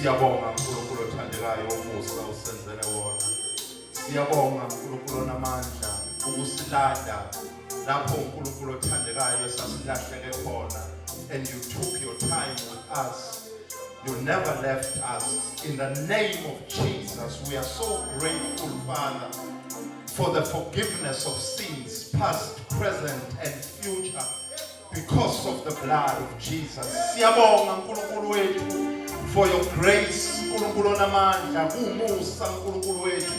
Siyabonga uNkulunkulu othandekayo umusa usenzele wona. Siyabonga uNkulunkulu onamandla ukusilanda lapho uNkulunkulu othandekayo sasilahleke khona, and you took your time with us. You never left us. In the name of Jesus, we are so grateful, Father, for the forgiveness of sins, past, present, and future, because of the blood of Jesus. Siyabonga uNkulunkulu wethu for your grace, uNkulunkulu onamandla, umusa uNkulunkulu wethu.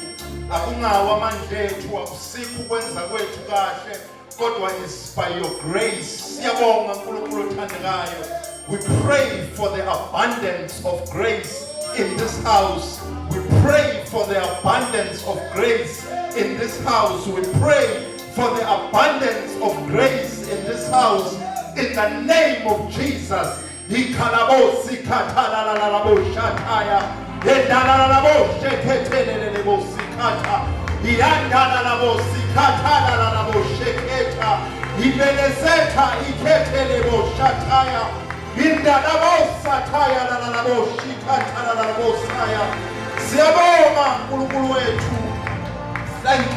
Akungawa amandla ethu, akusikho ukwenza kwethu kahle, kodwa is by your grace. Siyabonga uNkulunkulu othandekayo. We pray for the abundance of grace in this house. We pray for the abundance of grace in this house. We pray for the abundance of grace in this house. In the name of Jesus. Thank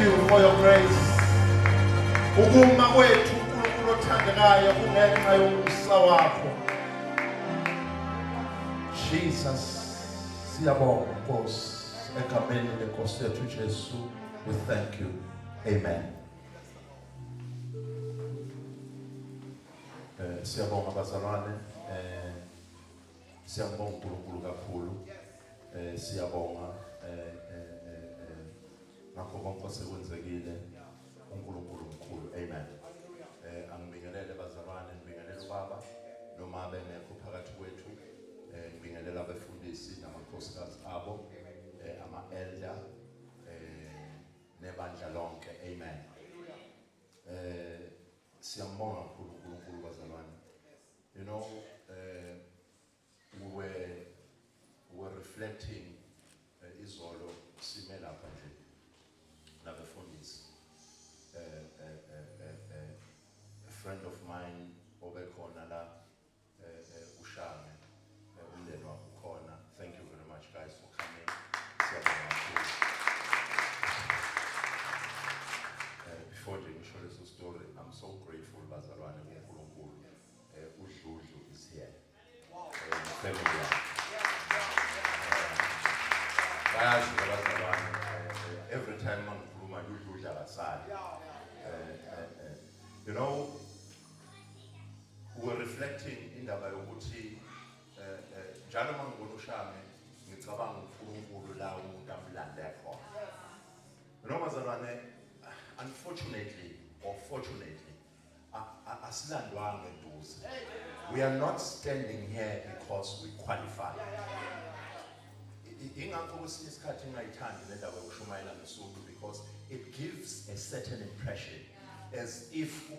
you for your grace. Jesus, we thank you. Amen. Siyabonga bazalwane, siyabonga uNkulunkulu kakhulu, siyabonga ngakho konke osekwenzekile uNkulunkulu mkhulu. Amen. Angibingelele bazalwane, ngibingelele ubaba noma bengekho phakathi kwethu, ngibingelela abefundisi namakhosikazi abo, ama-elder, nebandla lonke. Amen. Siyambonga kakhulu uNkulunkulu bazalwane. You know, we were reflecting izolo sime lapha nje nabefundisi. A friend of mine obekhona la uShange, umndeni wakho ukhona. Thank you very much guys for coming. Siyabonga kakhulu. Before I show this story, I'm so grateful bazalwane uNkulunkulu. uDludlu is here. Every time I'm you know, we were reflecting in the Bayoguti, Janaman Gonushame, Nitzabang Furungulu La Mutamland therefore. You know, Mazalane, unfortunately or fortunately, we are not standing here because we qualify. Because it gives a certain impression as if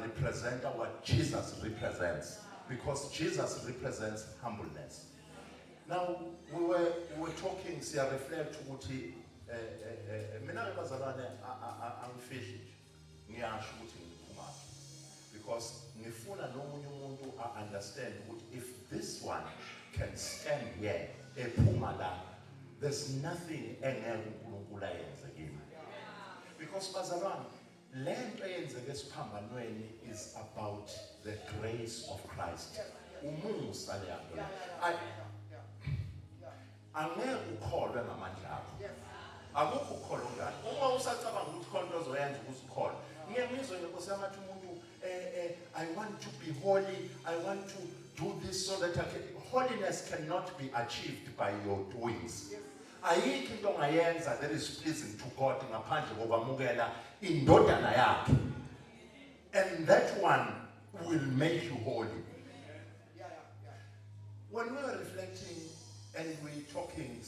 represent what Jesus represents, because Jesus represents humbleness. Now we were talking, see, I reflect to because I understand if this one can stand here, there's nothing because is about the grace of Christ. I want to be holy, I want to do this so that I can. Holiness cannot be achieved by your doings. That is pleasing to God and that one will make you holy. When we were reflecting and we talking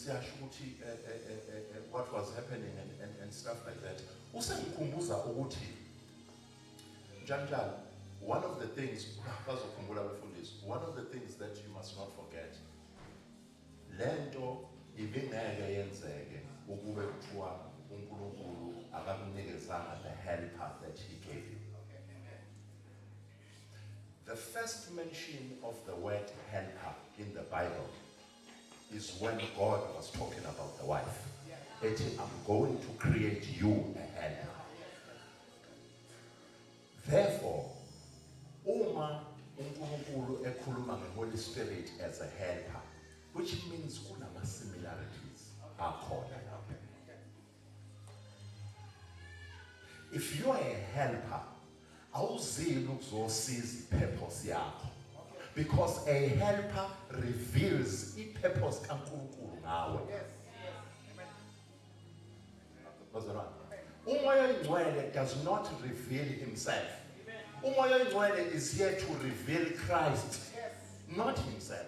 what was happening and stuff like that, one of the things that you must not forget, lento ibingeke yenzeke ukube kuthiwa uNkulunkulu akakunikeza the helper that he gave you. The first mention of the word helper in the Bible is when God was talking about the wife. I'm going to create you a helper. Therefore, uma uNkulunkulu ekhuluma ngeHoly Spirit as a helper, which means kunama similarities akhona. If you are a helper, awuzile ukuzosiza ipurpose yakho, because a helper reveals ipurpose kaNkulunkulu ngawe. Umoya Oyingcwele does not reveal himself. Umoya Oyingcwele is here to reveal Christ, not himself.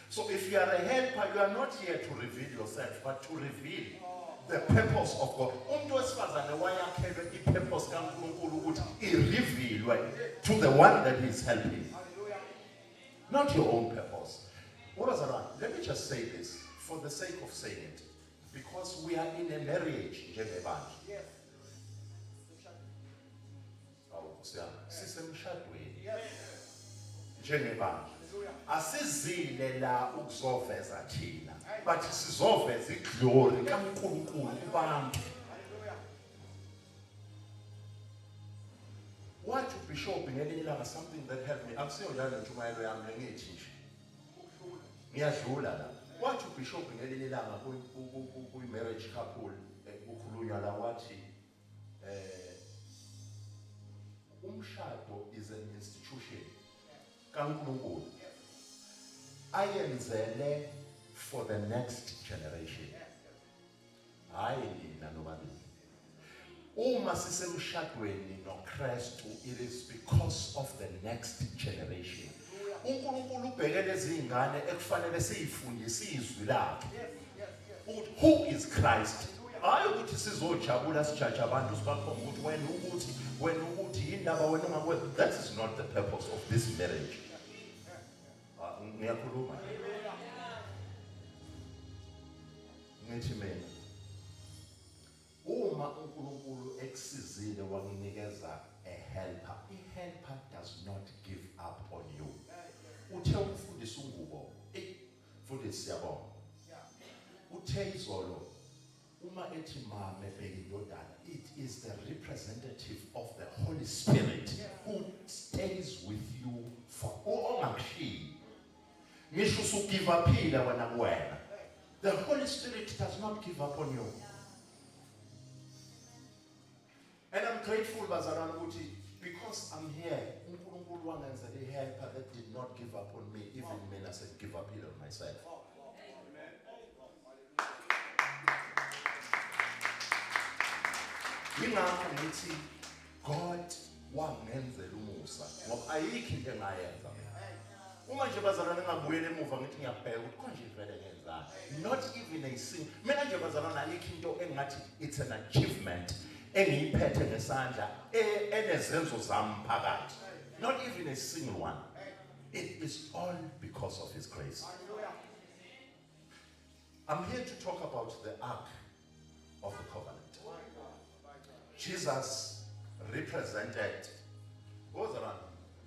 So if you are a helper, you are not here to reveal yourself, but to reveal the purpose of God. Umuntu wesifazane wayakhelwe ipurpose kaNkulunkulu ukuthi irevealwe to the one that is helping. Not your own purpose. Let me just say this for the sake of saying it, because we are in a marriage njengebandla. Sisemshadweni njengebandla. Asizile la ukuzoveza thina, but sizoveza iglory kaNkulunkulu kubantu. Wathi uBishop ngelinye ilanga something that helped me. Akusiyo njalo ntshumayelo yami ngithi nje. Ngiyadlula la. Wathi uBishop ngelinye ilanga kuyi marriage couple ukukhulunywa la wathi umshado is an institution kaNkulunkulu ayenzele for the next generation. Hayi nina nobani. Uma sisemshadweni noKristu, it is because of the next generation. uNkulunkulu ubheke lezi ingane ekufanele siyifundise izwi lakhe. Who is Christ? Hayi ukuthi sizojabula sijaje abantu sibakhomba ukuthi wena ukuthi indaba wena ungakwenza. That is not the purpose of this marriage. Ngiyakhuluma. Ngithi mina uma uNkulunkulu ekusizile wakunikeza a helper, a helper does not give up on you. Uthe umfundisi uNgubo, mfundisi siyabonga. Uthe izolo uma ethi mama ebheka indodana, it is the representative of the Holy Spirit who stays with you for ongakushiyi. Ngisho usugive uphila wena kuwena. The Holy Spirit does not give up on you. And I'm grateful bazalwane ukuthi because I'm here, uNkulunkulu wangenzela a helper that did not give up on me, even when I said give up on myself. Ngingakho ngithi God wangenzela umusa ngoba ayikho into engayenza. Uma nje bazalwane ngabuyela emuva ngithi ngiyabheka ukuthi konje vele ngenzani. Not even a single. Mina nje bazalwane ayikho into engathi it's an achievement engiyiphethe ngesandla enezenzo zami phakathi. Not even a single one. It is all because of his grace. I'm here to talk about the Ark of the Covenant. Jesus represented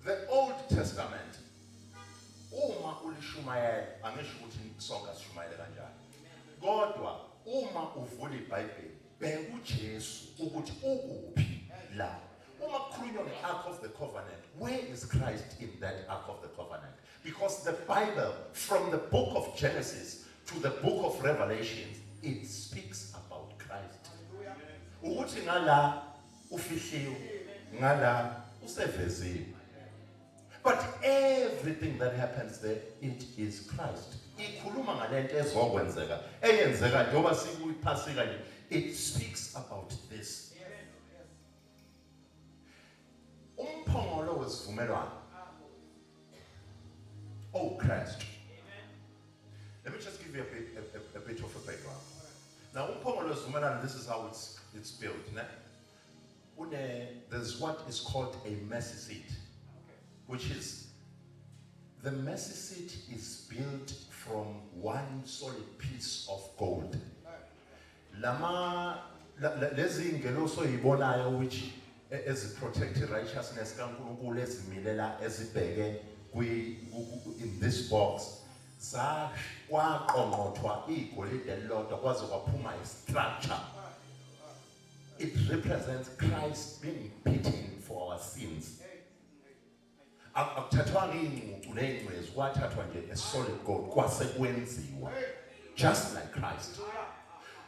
the Old Testament. Uma ulishumayela angisho ukuthi sonke asishumayele kanjani. Kodwa uma uvula iBhayibheli bheka uJesu ukuthi ukuphi la. Uma kukhulunywa nge-Ark of the Covenant, where is Christ in that Ark of the Covenant? Because the Bible, from the book of Genesis to the book of Revelation, it speaks about Christ. Ukuthi ngala ufihliwe, ngala useveziwe. But everything that happens there, it is Christ. Ikhuluma ngalento ezokwenzeka, eyenzeka njengoba sikuyiphasika nje. It speaks about this. Umphongolo wesivumelwano. Oh Christ. Let me just give you a bit of a background. Now, umphongolo wesivumelwano, this is how it's built. There's what is called a mercy seat, which is the mercy seat is built from one solid piece of gold. Lezi ingeloso ibonayo which eziprotect righteousness kaNkulunkulu ezimilela ezibheke in this box kwaqongqothwa igolide elilodwa kwaze kwaphuma istructure. It represents Christ being beaten for our sins. Akuthathwa ngiyincucu leyingcwezi kwathathwa nje a solid gold kwasekwenziwa just like Christ.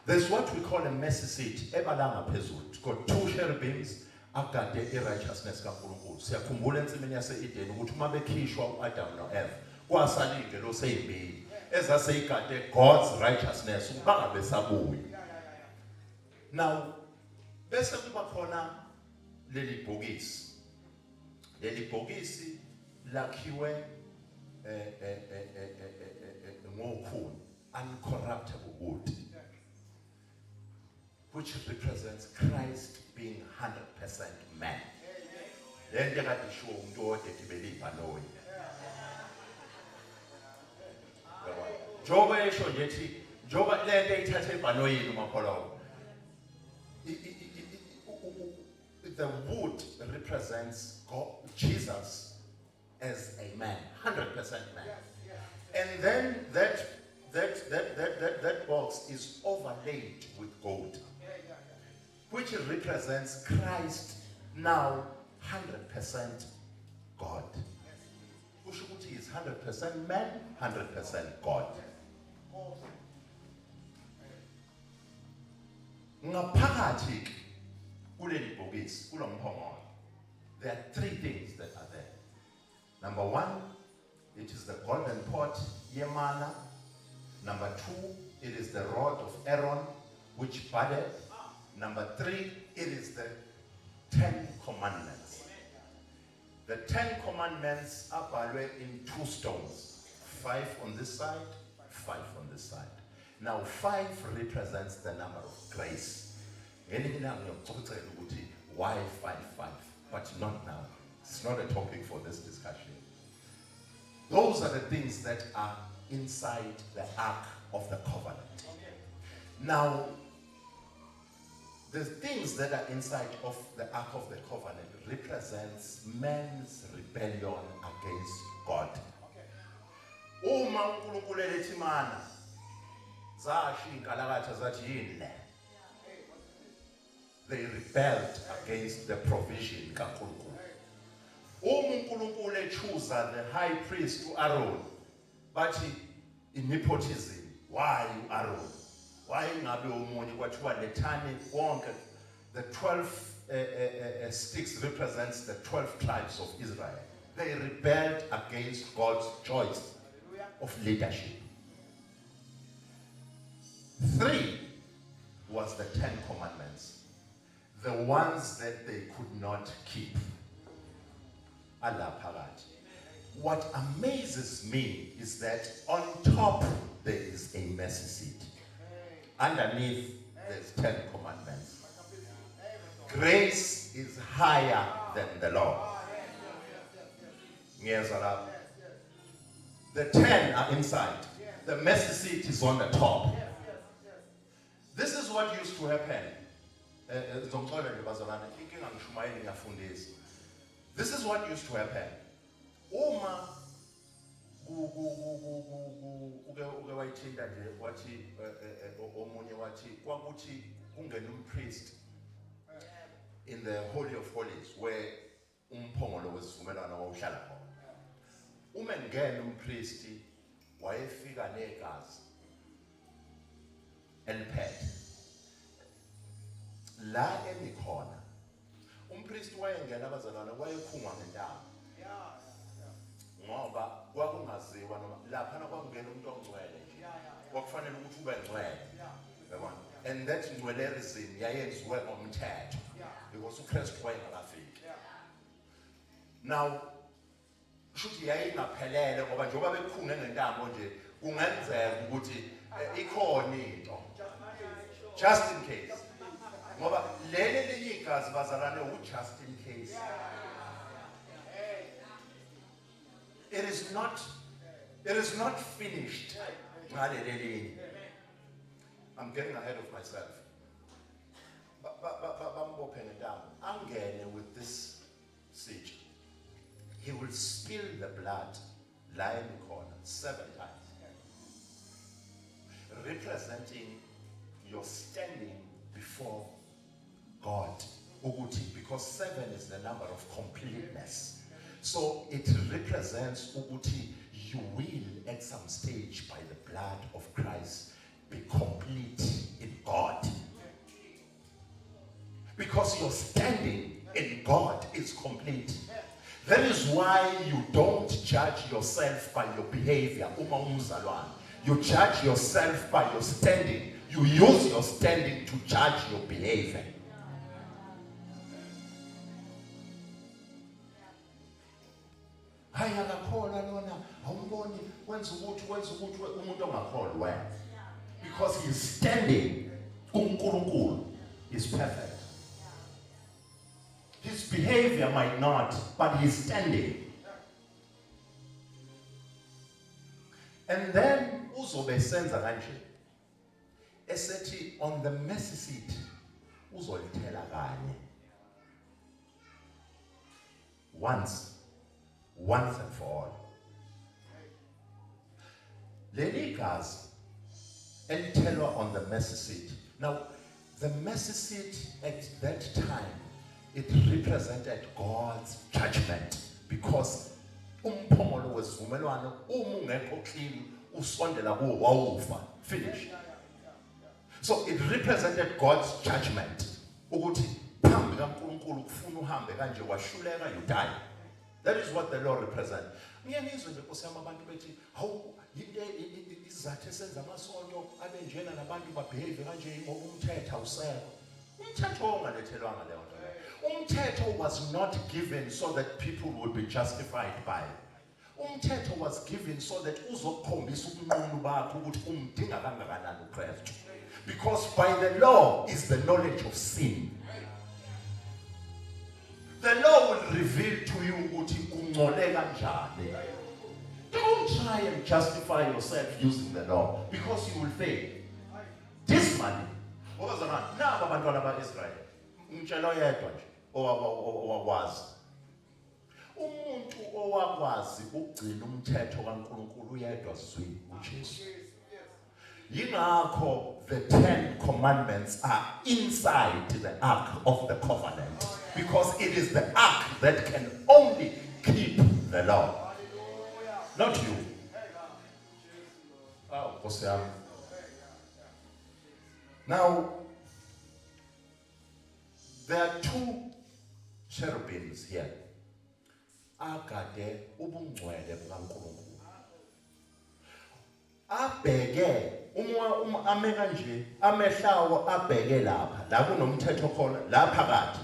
There's what we call a mercy seat ebalanga phezulu. It's got two cherubims agade irighteousness kaNkulunkulu. Siyakhumbula ensimini yase-Eden ukuthi uma bekhishwa uAdam noEva kwasalinde lo seyimbili ezaseyigade God's righteousness bangabe sabuya. Now bese kuba khona leli bhokisi. Leli bhokisi lakhiwe ngokhuni uncorruptible wood, which represents Christ being 100% man. Then they got to show umuntu othi believe alone. Joba esho nje ethi njoba lento eyithathe ebhanoyini uMapholo. The wood represents God, Jesus as a man, 100% man. And then that box is overlaid with gold, which represents Christ now 100% God. Ushukuthi is 100% man, 100% God. Ngaphakathi kuleli bhokisi kulomphongolo, there are three things that are there. Number one, it is the golden pot yemana. Number two, it is the rod of Aaron which budded. Number three, it is the 10 commandments. The 10 commandments are buried in 2 stones, 5 on this side, 5 on this side. Now 5 represents the number of grace. Why 5? But not now. It's not a topic for this discussion. Those are the things that are inside the Ark of the Covenant. Now, the things that are inside of the Ark of the Covenant represents man's rebellion against God. Uma uNkulunkulu elethi mana zasho inkalakatha zathi yini le. They rebelled against the provision kaNkulunkulu. uNkulunkulu choose the high priest Aaron, but in nepotism, why Aaron? Why ngabe umunye kwathiwa lethani wonke? The 12 sticks represents the 12 tribes of Israel. They rebelled against God's choice of leadership. 3 was the 10 commandments, the ones that they could not keep. Allah Parat. What amazes me is that on top there is a mercy seat. Underneath there's 10 commandments. Grace is higher than the law. The 10 are inside. The mercy seat is on the top. This is what used to happen. This is what used to happen. Uma uke wayithinta nje wathi omunye wathi kwakuthi kungena umpriest in the Holy of Holies where umphongolo wesivumelwano wawuhlala khona. Uma ngena umpriest wayefika negazi eliphethe la emikhona. Umpriest wayengena abazalwane wayekhungwa ngentamo. Ngoba kwakungaziwa noma lapha kwakungena umuntu ongcwele nje. Kwakufanele ukuthi ube ngcwele. Yabona? And that ngcwelerism yayenziwe ngomthetho because uKristu wayengakafiki. Now shuthi yayingaphelele ngoba njengoba bekukhunge ngentamo nje kungenzeka ukuthi ikhona into. Just in case. Ngoba leli linye igazi bazalane just in case. It is not finished. I'm getting ahead of myself. abophe ngentambo angene with this siege. He will spill the blood lying in the corner 7 times, representing your standing before God. Because 7 is the number of completeness. So it represents Uguti, you will at some stage by the blood of Christ be complete in God. Because your standing in God is complete. That is why you don't judge yourself by your behavior. You judge yourself by your standing. You use your standing to judge your behavior. Because his standing is perfect. His behavior might not, but his standing. And then uzobe senza kanje. Esethi on the mercy seat uzolithela kanye. Once and for all. Leli gazi elithelwa on the mercy seat. Now, the mercy seat at that time, it represented God's judgment, because umphongolo wesivumelwano ungekho clean usondela kuwo wawufa. Finish. So it represented God's judgment. Ukuthi phambi kaNkulunkulu kufuna uhambe kanje washuleka, you die. That is what the law represents. Ngiyangizwe nje Nkosi yami abantu bethi hawu izathu esenza amasonto abe njena nabantu babehave kanje ngoba umthetho awusekho. Umthetho ongalethelwanga leyo nto. Umthetho was not given so that people would be justified by. Umthetho was given so that uzokhombisa ubunqunu bakho ukuthi umdinga kangakanani uKristu. Because by the law is the knowledge of sin. The law will reveal to you ukuthi ungcole kanjani. Don't try and justify yourself using the law, because you will fail. This money, naba abantwana ba-Israel, ngitshela oyedwa nje owakwazi. Umuntu owakwazi ukugcina umthetho kaNkulunkulu uyedwa zwi uJesu. Yingakho the 10 commandments are inside the ark of the covenant, because it is the ark that can only keep the law, not you. Oh, now there are 2 cherubims here. Agade ubungcwele bukaNkulunkulu. Abheke ame kanje, amehlawo abheke lapha la kunomthetho khona la phakathi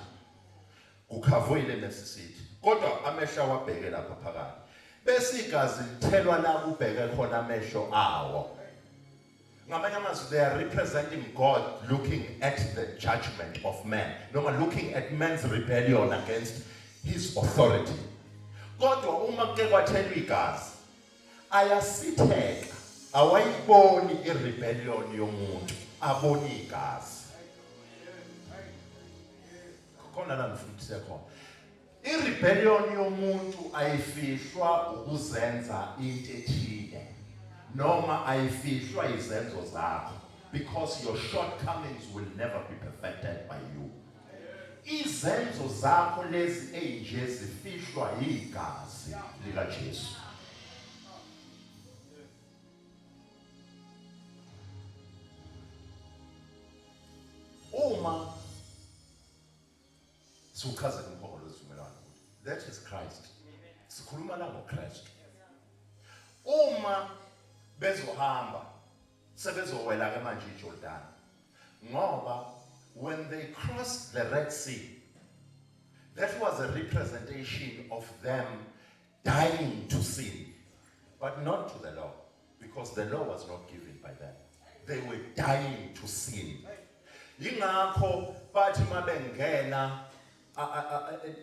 ukhavuyile nesisithi, kodwa amehlawo abheke lapha phakathi bese igazi lithelwa la kubheke khona amehlo awo. Ngamanye amazwi, they are representing God looking at the judgment of man, noma looking at man's rebellion against his authority. Kodwa uma ke kwathelwa igazi ayasitheka, awayiboni irebellion yomuntu, aboni igazi. Khona la ngifundise khona. Irebellion yomuntu ayifihlwa ukuzenza into ethile, noma ayifihlwa izenzo zakho, because your shortcomings will never be perfected by you. Izenzo zakho lezi eyinje zifihlwa igazi lika Jesu. Uma suchaza umphongolo wesivumelwano, that is Christ. Sikhuluma la ngoKristu. Uma bezohamba sebezowela ke manje iJordan, ngoba when they crossed the Red Sea, that was a representation of them dying to sin, but not to the law, because the law was not given by them. They were dying to sin. Yingakho bathi mabengena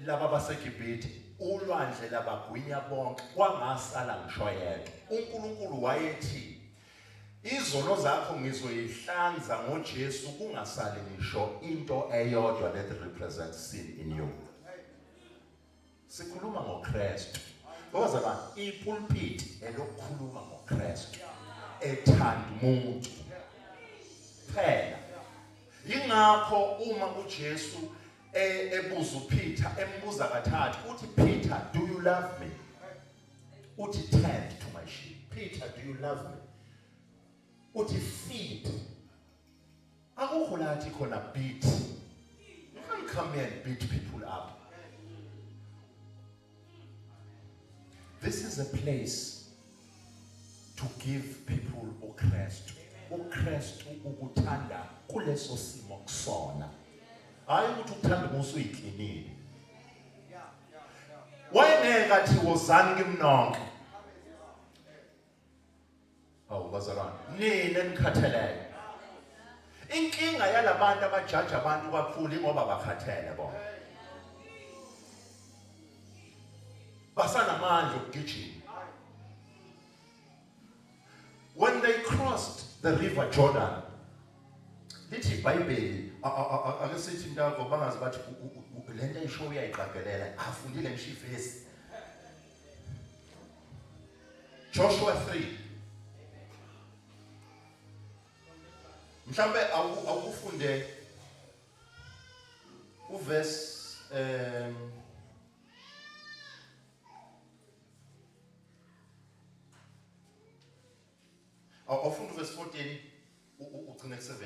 laba baseGibhithe ulwandle labagwinya bonke kwangasala ngisho yedwa. uNkulunkulu wayethi izono zakho ngizoyihlanza ngoJesu kungasali ngisho into eyodwa that represents sin in you. Sikhuluma ngoKristu. Ngoba abantu ipulpit elokukhuluma ngoKristu ethanda umuntu. Phela ingakho uma uJesu ebuza uPeter embuza kathathu uthi Peter, do you love me? Uthi tend to my sheep. Peter, do you love me? Uthi feed. Akukho lathi khona beat. You can't come here and beat people up. This is a place to give people uKristu. uKristu ukuthanda kuleso simo kusona. Hayi ukuthi ukuthanda musu uyiklinile. Wayengeka athi wozani kimnonke. Awu bazalwane, nini enikhatheleyo. Inkinga yalabantu abajaja abantu kakhulu ngoba bakhathele bona. Basanamandla okugijima. When they crossed the river Jordan, lithi iBhayibheli akasithi intako bangazi bathi lento ayisho uyayiqagelela afundile ngishifesi. Joshua 3. Mhlambe awufunde uverse awufunda uverse 14 ugcine ku17.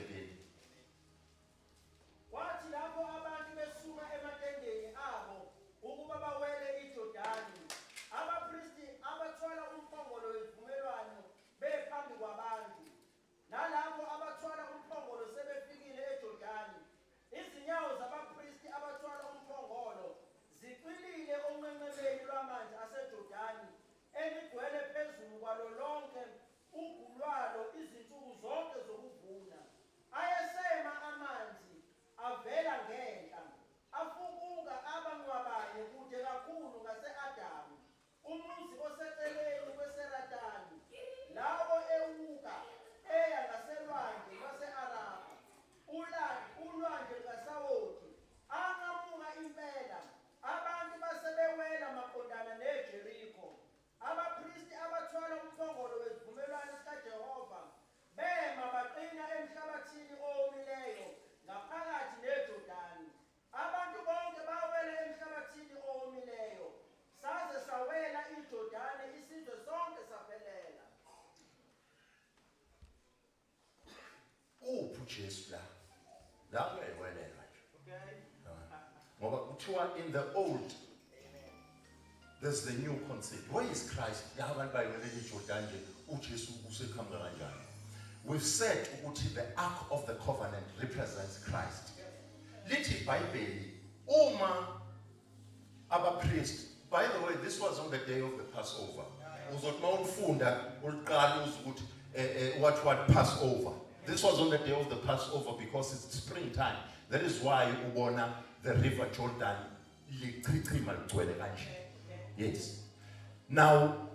Wathi lapho abantu besuka ematendeni abo ukuba bawele iJordani, abapristi abathwala umphongolo wevumelwano bephambi kwabantu. Nalapho abathwala umphongolo sebefikile eJordani, izinyawo zabapristi abathwala umphongolo ziqilile onqenqemeni lwamanzi aseJordani eligcwele phezulu kwalo lonke ugulwalo izinsuku zonke zokuvuna. Ayesema amanzi avela ngenhla afukuka abanqwabane kude kakhulu ngase-Adamu, umuzi oseceleni kweSeratani, lawo ewuka eya ngaselwandle lwase-Araba, ulwandle lukaSawoti, anqamuka impela. Abantu basebewela maqondana neJerikho. Abapristi abathwala umphongolo wesivumelwano sikaJehova bema baqina emhlabathini owomileyo ngaphakathi neJordani. Abantu bonke bawela emhlabathini owomileyo, saze sawela iJordani isizwe sonke saphelela. Uphu Jesu la uyayiwelela nje. Ngoba kuthiwa in the old there's the new concept. Where is Christ? La abantu bayiwelela iJordan nje uJesu usekhamba kanjani? We've said ukuthi the ark of the covenant represents Christ. Lithi iBhayibheli uma abapriest, by the way, this was on the day of the Passover. Uzothi mawufunda uliqala ukuthi what Passover. This was on the day of the Passover because it's springtime. That is why ubona the river Jordan lichichima ligcwele kanje. Yes. Now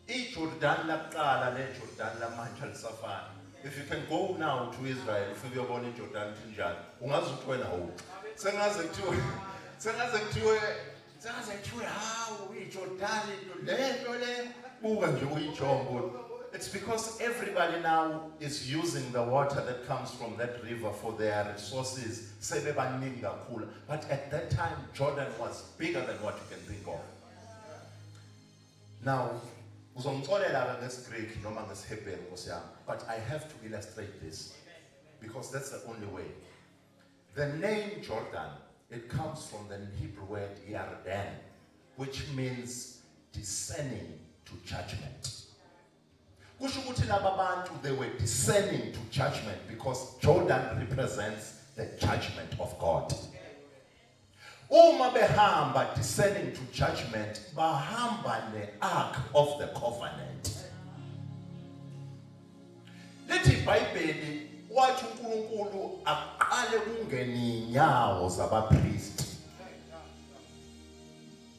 iJordan laqala leJordan lamanje alisafani. If you can go now to Israel ufike uyobona iJordan njani, ungazi ukuthi wena hu. Sengaze kuthiwe hawu iJordan lento le buka nje uyijongo. It's because everybody now is using the water that comes from that river for their resources. Sebebaningi kakhulu. But at that time Jordan was bigger than what you can think of. Now uzongixolela ngesiGreek noma ngesiHebrew Nkosi yami, but I have to illustrate this because that's the only way. The name Jordan, it comes from the Hebrew word Yarden, which means descending to judgment. Kusho ukuthi laba bantu they were descending to judgment because Jordan represents the judgment of God. Uma behamba descending to judgment, bahamba ne ark of the covenant. Lithi iBhayibheli wathi uNkulunkulu aqale kungene inyawo zabapriest.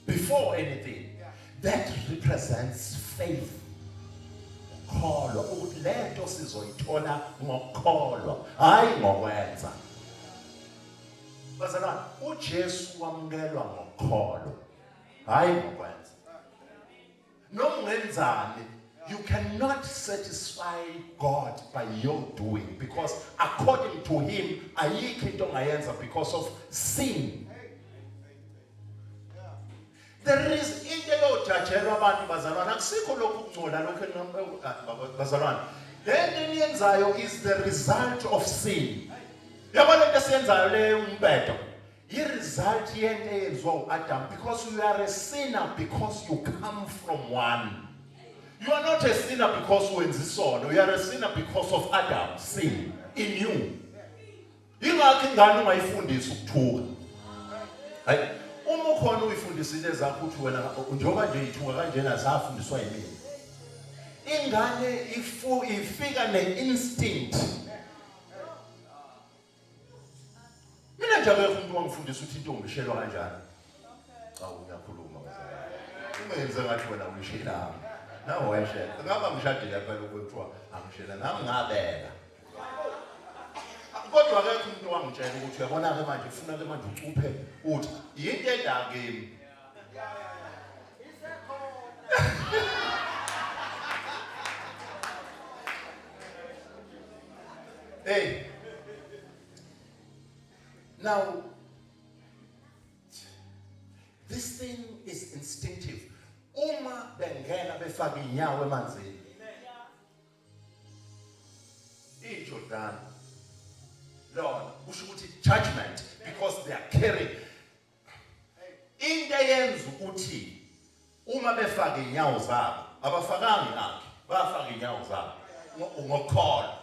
Before anything, that represents faith. ngokukholwa ukuthi lento sizoyithola ngokukholwa hayi ngokwenza. Bazalwane, uJesu wamukelwa ngokukholwa hayi ngokwenza. Noma ungenzani, you cannot satisfy God by your doing, because according to him ayikho into ongayenza because of sin. There is into yojajelwa abantu bazalwane, akusikho lokhu kungcola lokhu bazalwane. Lento eniyenzayo is the result of sin. Yabona into esiyenzayo le umbedo, i-result yento eyenziwa uAdam, because you are a sinner because you come from one. You are not a sinner because wenza isono, you are a sinner because of Adam's sin in you. Ingakho ingane ungayifundisa ukuthuka. Hayi, uma ukhona uyifundisile zakho ukuthi wena njengoba nje ithuka kanjena safundiswa yimini. Ingane ifika ne-instinct. Mina nje akekho umuntu wangifundisa ukuthi intombi ishelwa kanjani. Awu ngiyakhuluma bazalwane. Ungenze ngathi wena uyishela. Nawo wayeshela. Ngaba ngishadile phela ukuthiwa angishela nami ngabeka. Kodwa akekho umuntu wangitshela ukuthi uyabona ke manje ufuna ke manje ucuphe uthi yinto enda kimi. Hey. Now, this thing is instinctive. Uma bengena befaka inyawo emanzini. iJordan. Lord, kusho ukuthi judgment, because they are carrying. Into eyenza ukuthi uma befaka inyawo zabo, abafakanga nakhe, bafaka inyawo zabo ngokukholwa.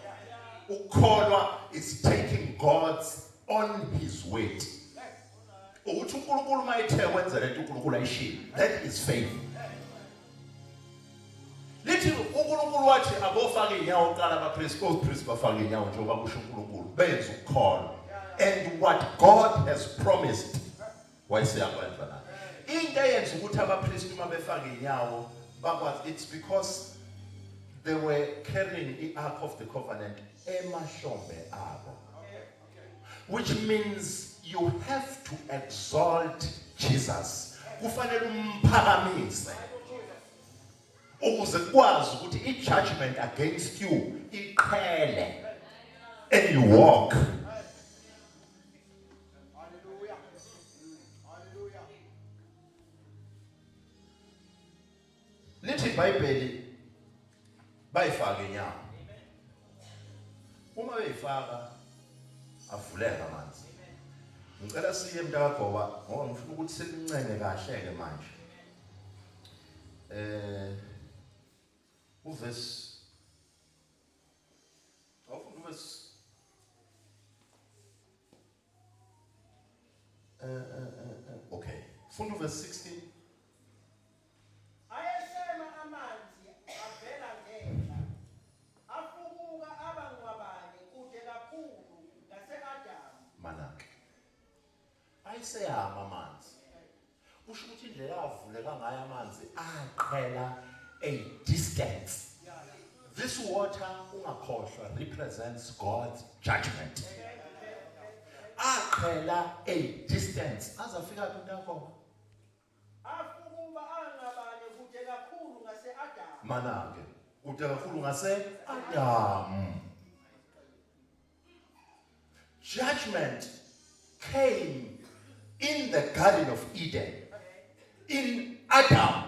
Ukukholwa is taking God's on his weight. Uthi uNkulunkulu mayithe kwenza lento uNkulunkulu ayishilo. That is faith. Lithi uNkulunkulu wathi abofaka inyawo uqala abapriest bafaka inyawo njengoba kusho uNkulunkulu benza ukukholwa. And what God has promised wayeseyakwenza na. Into eyenza ukuthi abapriest uma befaka inyawo bakwazi, it's because they were carrying the Ark of the Covenant emahlombe abo. Which means you have to exalt Jesus. Kufanele umphakamise ukuze kwazi ukuthi i-judgment against you iqhele and you walk. Hallelujah. Hallelujah. Lithi iBhayibheli bayifaka inyawo. Uma beyifaka avuleka amanzi. Ngicela siye eMtakagoba ngoba ngifuna ukuthi selincenge kahle ke manje. Uverse okay. Funda uverse 16. Ayesema amanzi avela ngehla. Afukuka abangwabane kude kakhulu ngase-Adamu. Manake. Ayiseyama amanzi. Kusho ukuthi indlela avuleka ngayo amanzi aqhela a distance. This water ungakhohlwa represents God's judgment. Aqhela a distance. Azafika kuNtu yakho. Afukuka abangwabane kude kakhulu ngase-Adamu. Manake. Kude kakhulu ngase-Adamu. Judgment came in the Garden of Eden. In Adam.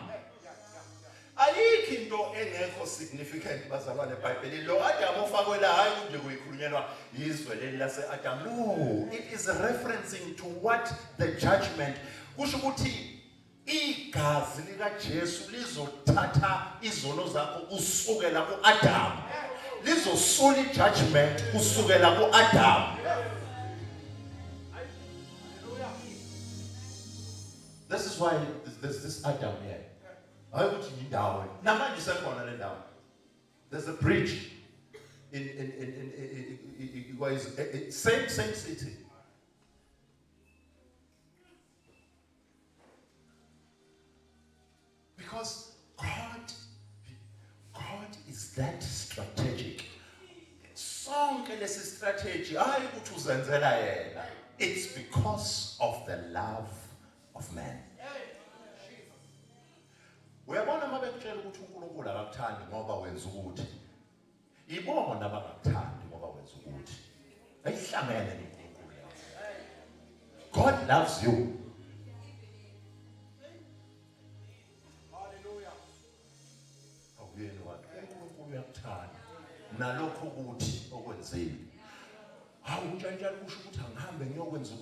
Ayikho into engekho significant bazalwane eBhayibhelini. Lo Adam ofakwe la hayi nje kuyikhulunyelwa izwe leli lase-Adam. No, it is referencing to what the judgment. Kusho ukuthi igazi likaJesu lizothatha izono zakho usukela kuAdam. Lizosula ijudgment usukela kuAdam. This is why there's this Adam here. I want to need that one. Now, man, you said one and down. There's a bridge in same city. Because God is that strategy hayi ukuthi uzenzela yena. It's because of the love of man. Uyabona mabekutshela ukuthi uNkulunkulu akakuthandi ngoba wenza ukuthi. Ibona abangakuthandi ngoba wenza ukuthi. Ayihlangene noNkulunkulu. God loves you. Hallelujah. Awuyeni wathi uNkulunkulu uyakuthanda. Nalokho ukuthi okwenzile. Hawu njalo kusho ukuthi angihambe ngiyokwenza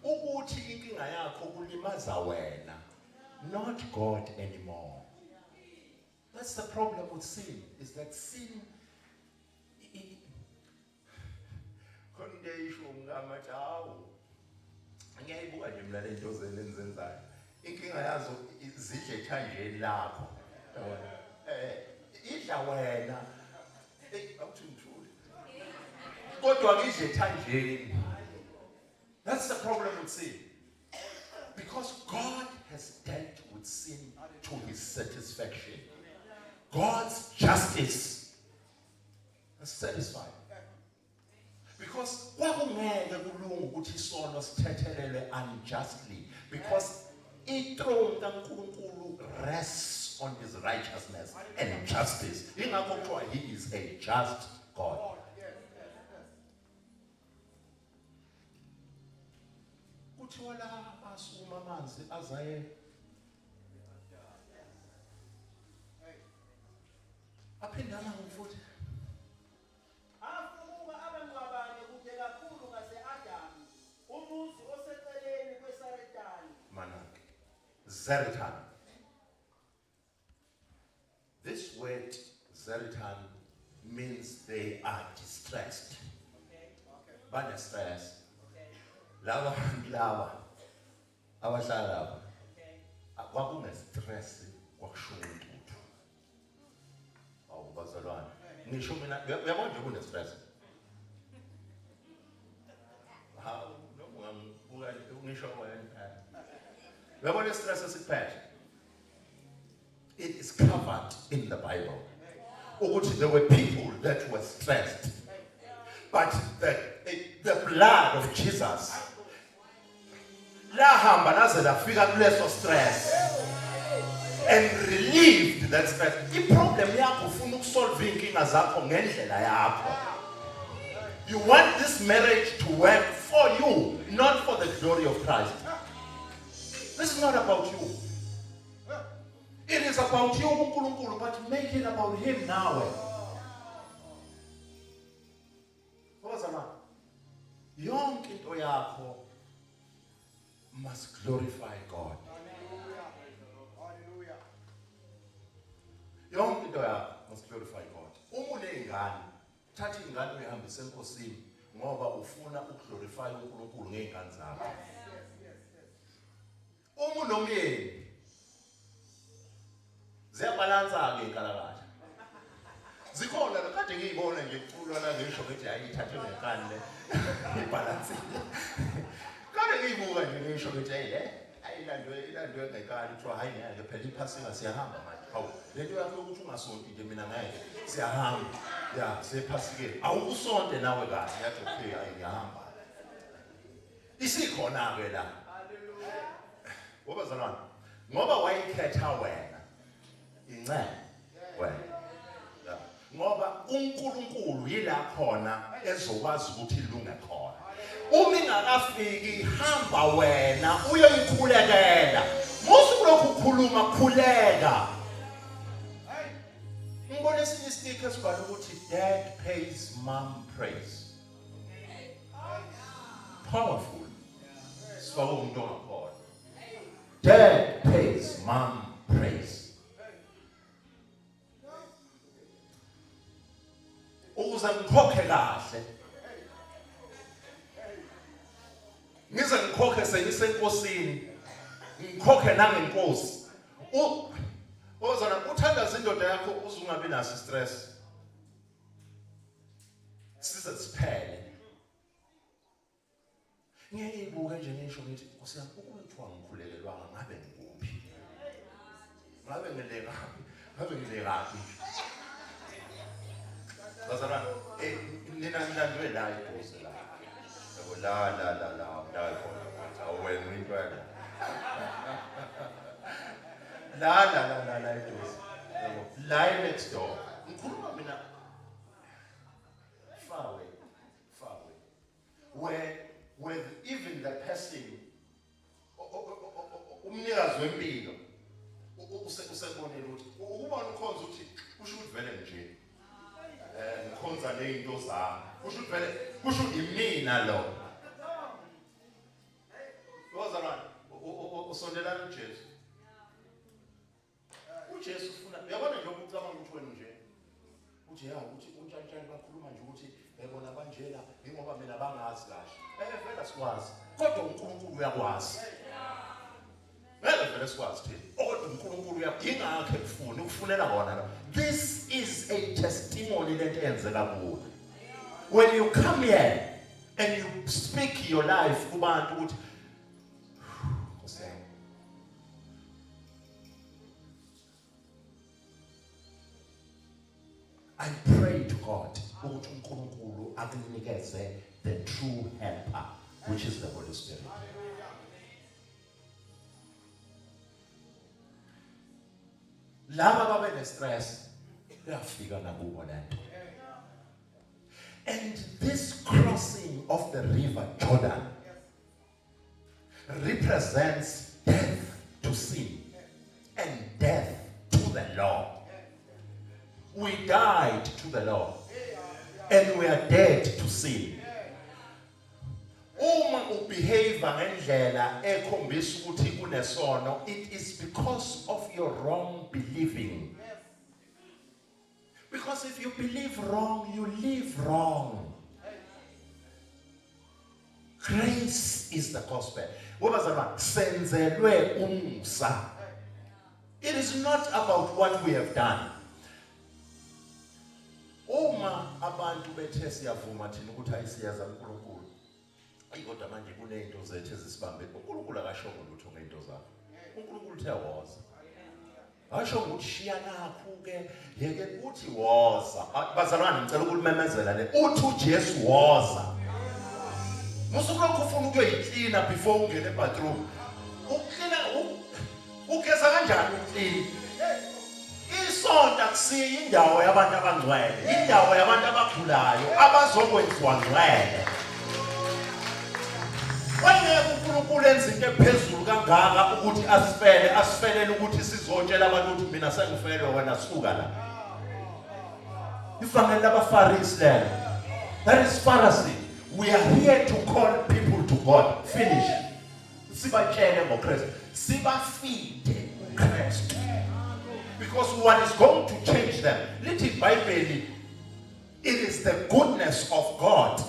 ukuthi inkinga yakho kulimaza wena, not God anymore. That's the problem with sin, is that sin konde isho ngamathi hawu ngiyayibuka nje mina le nto zenzenzayo. Inkinga yazo zidle ethanjeni lakho. Idla wena. Awuthi ngithule. Kodwa ngidle ethanjeni. That's the problem with sin. Because God has dealt with sin to his satisfaction. God's justice is satisfied. Because kwakungeke kulunga ukuthi isono sithethelelwe unjustly, because ithrone kaNkulunkulu rests on his righteousness and justice. Ingakho kuthiwa he is a just God. Kuthiwa la asuma amanzi azaye aphindana futhi. Afukuka abangcwabane kude kakhulu ngase-Adamu, umuzi oseceleni kweSaretani. Manake. Zeritan. This word Zeritan means they are distressed. Bane stress. Lava abahlala lapha. Kwakune stress kwakusho umuntu. Awu bazalwane. Ngisho mina uyabona nje kune stress. Hawu noma ngisho wena. Uyabona stress esiphethe. It is covered in the Bible. Ukuthi there were people that were stressed. But the blood of Jesus lahamba laze lafika kuleso stress and relieved that stress. Iproblem yakho ufuna ukusolve inkinga zakho ngendlela yakho. You want this marriage to work for you, not for the glory of Christ. This is not about you. It is about you, uNkulunkulu, but make it about him now. Yonke into yakho must glorify God. Hallelujah. Yonke into yakho must glorify God. Uma unengane, thatha ingane uyihambise enkosini ngoba ufuna ukuglorify uNkulunkulu ngeingane zakho. Uma unomyeni, ziyabalansa ke inkalakatha. Zikhona kade ngiyibona nje kuculwa la ngisho ukuthi ayithathe ngenkani le. Ibalance. Kade ngiyibuka nje ngisho ukuthi ilandwe ngenkani kuthiwa hayi ngeke phela iphasika siyahamba manje. Hawu, lento yakho ukuthi ungasonti nje mina ngeke. Siyahamba. Ya, sephasike. Awukusonte nawe kahle yathi okay hayi ngiyahamba. Isikhona ke la. Hallelujah. Wabazalwane, ngoba wayikhetha wena. Incane wena. Ngoba uNkulunkulu yila khona ezokwazi ukuthi ilunge khona. Uma ingakafiki hamba wena uyoyikhulekela. Musu lokhu ukukhuluma khuleka. Ngibona esinye istikhe esibhala ukuthi dad pays mom praise. Powerful. Sifaka umuntu ongakhona. Dad pays mom praise. Ukuze ngikhokhe kahle. Ngize ngikhokhe sengisenkosini. Ngikhokhe nangenkosi. Ozana uthandaza indoda yakho uzungabi naso stress. Size siphele. Ngiyibuka nje ngisho ngithi kusiyami ukuthiwa ngikhulekelwanga ngabe ngikuphi. Ngabe ngilekaphi? Ngabe ngilekaphi? Bazalwane, nina nilandwe la idosi la. Yabo la khona. Awena into yakho. La idosi. Yabo la next door. Ngikhuluma mina far away. Where even the person umnikazi wempilo usebonile ukuthi ubona ukhonza ukuthi kusho ukuthi vele nje ngikhonza nezinto zami kusho ukuthi vele kusho imina lo wazalwana usondelana uJesu ufuna uyabona nje ukucabanga ukuthi wena nje uthi ya ukuthi untshantshani bakhuluma nje ukuthi bebona banjela ingoba mina bangazi kahle vele sikwazi kodwa uNkulunkulu uyakwazi vele sikwazi thina kodwa uNkulunkulu uyakingakhe kufuna ukufunela wona la. This is a testimony lento eyenzeka kuwe when you come here and you speak your life kubantu ukuthi I pray to God ukuthi uNkulunkulu akunikeze the true helper which is the Holy Spirit. Laba babe ne stress kuyafika nakubo lento. And this crossing of the river Jordan represents death to sin and death to the law. We died to the law and we are dead to sin. Uma ubehave ngendlela ekhombisa ukuthi kunesono, it is because of your wrong believing. Because if you believe wrong, you live wrong. Grace is the gospel. Senzelwe umusa. It is not about what we have done. Uma abantu bethe siyavuma thina ukuthi ayisiyaza uNkulunkulu. Kodwa manje kunezinto zethu ezisibambe. uNkulunkulu akashongo lutho ngento zakho. uNkulunkulu uthe woza. Asho ukuthi shiya nakho ke yeke uthi woza. Bazalwane ngicela ukulimemezela le. Uthi uJesu woza. Musukulokhu ufuna ukuyoyiklina before ungene ebathroom. Uklina ugeza kanjani uklina? Isonto akusiyi indawo yabantu abangcwele, indawo yabantu abagulayo abazokwenziwa ngcwele. Wayeke uNkulunkulu enza into ephezulu kangaka ukuthi asifelele ukuthi sizotshela abantu ukuthi mina sengifelwe wena suka la. Ifanele abaFarisi lelo. That is Pharisee. We are here to call people to God. Finish. Sibatshele ngoKristu. Sibafide uKristu. Because what is going to change them? Little Bible, it is the goodness of God.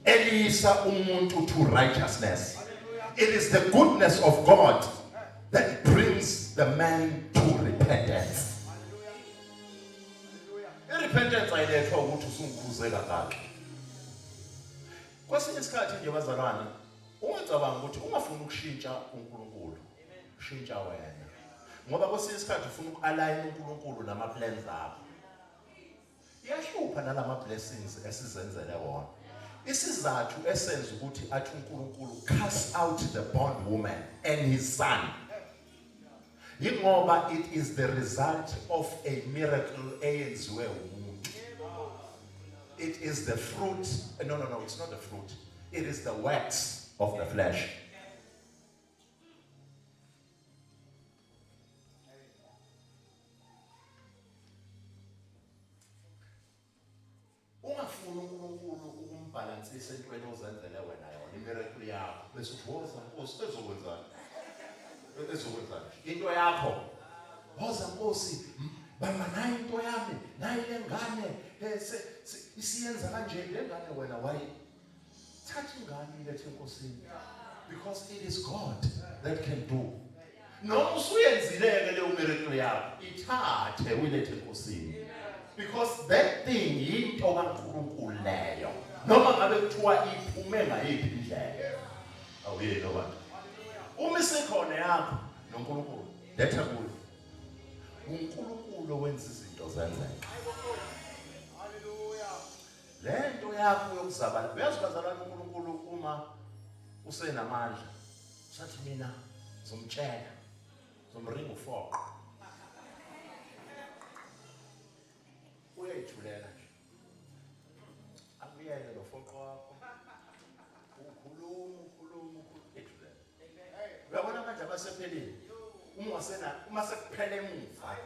Elisa umuntu to righteousness. It is the goodness of God that brings the man to repentance. Repentance ayilethwa ukuthi usungkhuzeka kahle. Kwesinye isikhathi nje bazalwane, ungacabanga ukuthi ungafuna ukushintsha uNkulunkulu. Shintsha wena. Ngoba kwesinye isikhathi ufuna uku-align uNkulunkulu nama plans akho. Iyashupha nalama blessings esizenzele wona. Isizathu esenza ukuthi athi uNkulunkulu cast out the bondwoman and his son. Ingoba it is the result of a miracle eyenziwe umuntu. It is the fruit. No, it's not the fruit. It is the works of the flesh. Ungafuna uNkulunkulu ukumbalansisa entweni ozenzele wena yona imiracle yakho bese uvoza Nkosi ezokwenzani? Into yakho. Woza Nkosi, bamba nayo into yami, nayo lengane isiyenza kanje lengane wena wayi. Thatha ingane ilethe eNkosini. Because it is God that can do. Noma usuyenzileke le miracle yakho, ithathe uyilethe eNkosini. Because that thing yinto kaNkulunkulu leyo. Noma ngabe kuthiwa iphume ngayiphi indlela. Awuyeni abantu. Uma isikhona yakho noNkulunkulu, letha kuyo. uNkulunkulu wenza izinto zenzeka. yakho yokuzabala uyazi bazalana uNkulunkulu uma usenamandla usathi mina ngizomtshela ngizomringa ufoqo uyayithulela nje akuyeke lo foqo wakho ukhuluma ethulela uyabona manje abasephelile uma sekuphele emuva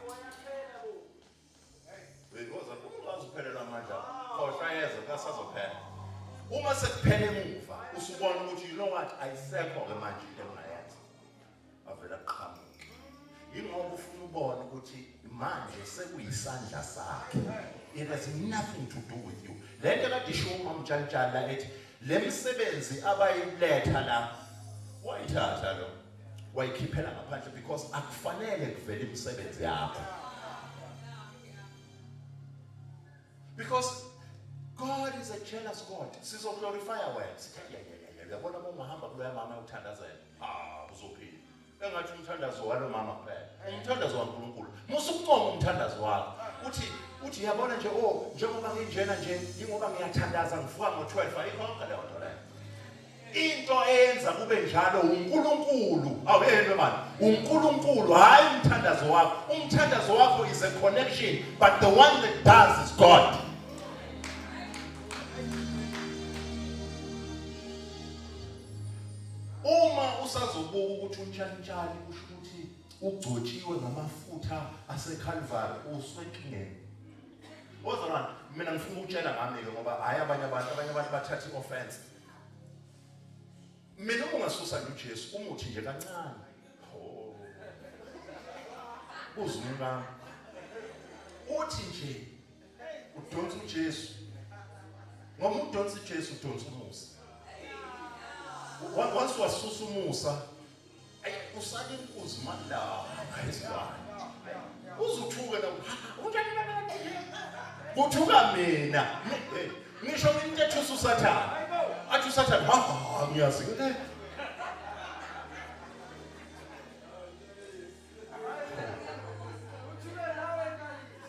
uyazi uphelelwa amandla awushayeza kasazophela uma sekuphele emuva usubona ukuthi you know what ayisekho ke manje into engayenza avela qhamuka ingoba ufuna ubona ukuthi manje sekuyisandla sakhe it has nothing to do with you lento kade ishuma umtshalitshala ethi lemsebenzi abayiletha la wayithatha lo wayikhiphela ngaphandle because akufanele kuvele imisebenzi yakho because God is a jealous God. Sizo glorify words. Yabona bomahamba kuloya mama uthandazela. Uzophila. Engathi umthandazo walo mama kuphela. Umthandazo kaNkulunkulu. Musukuncoma umthandazo wakho. Uthi yabona nje njengoba nginjena nje ingoba ngiyathandaza ngivuka ngo12 ayikhonka leyo nto leyo. Into eyenza kube njalo uNkulunkulu. Awuyena manje. uNkulunkulu hayi umthandazo wakho. Umthandazo wakho is a connection but the one that does is God. Uma usazobuka ukuthi untshantshali kusho ukuthi ugcotshiwe ngamafutha aseCalvary uswenkingeni. Ozalwana mina ngifuna ukutshela ngami ke ngoba hayi abanye abantu bathatha ioffense. Mina ungasusa uJesu umuthi nje kancane. Uzunga. Uthi nje udonsa uJesu. Ngoba udonsa uJesu udonsa umusa. Once wasusa umusa usale inkuzi manje ayizwana uzuthuka la unjani uthuka mina ngisho into usathana athi usathana ngiyazi